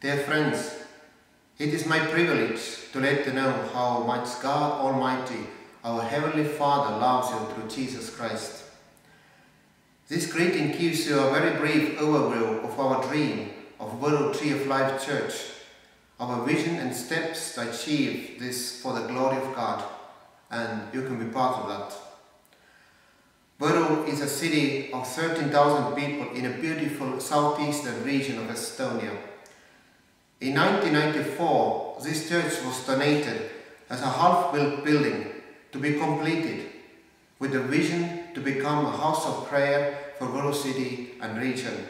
Dear friends, it is my privilege to let you know how much God Almighty, our Heavenly Father, loves you through Jesus Christ. This greeting gives you a very brief overview of our dream of Võru Tree of Life Church, our vision and steps to achieve this for the glory of God, and you can be part of that. Võru is a city of 13,000 people in a beautiful southeastern region of Estonia. In 1994, this church was donated as a half-built building to be completed with the vision to become a house of prayer for Võru city and region.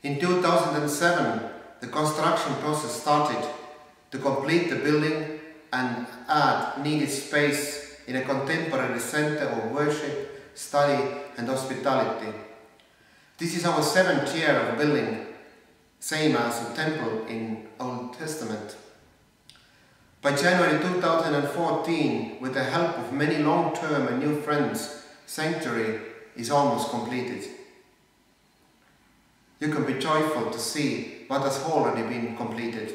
In 2007, the construction process started to complete the building and add needed space in a contemporary center of worship, study and hospitality. This is our 7th year of building, same as a temple in Old Testament. By January 2014, with the help of many long-term and new friends, sanctuary is almost completed. You can be joyful to see what has already been completed.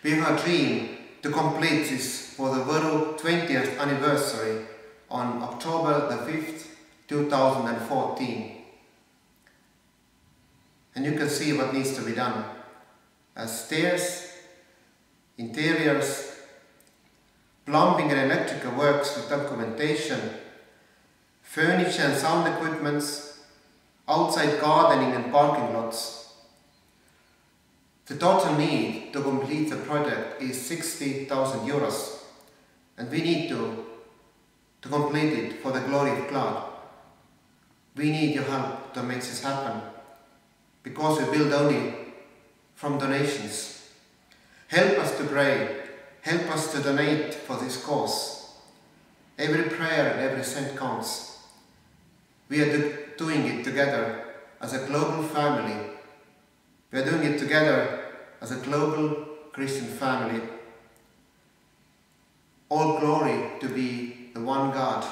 We have a dream to complete this for the Võru 20th anniversary on October the 5th, 2014. And you can see what needs to be done. Stairs, interiors, plumbing and electrical works with documentation, furniture and sound equipments, outside gardening and parking lots. The total need to complete the project is 60,000 euros, and we need to complete it for the glory of God. We need your help to make this happen, because we build only from donations. Help us to pray, help us to donate for this cause. Every prayer and every cent counts. We are doing it together as a global family. We are doing it together as a global Christian family. All glory to be the one God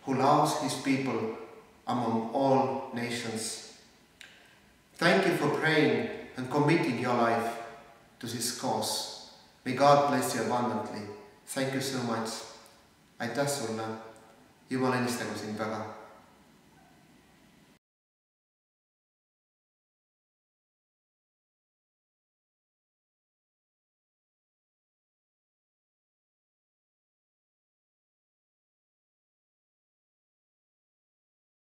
who loves his people among all nations. Thank you for praying and committing your life to this cause. May God bless you abundantly. Thank you so much. Aitäh sulle. Jumal õnnistagu sind väga.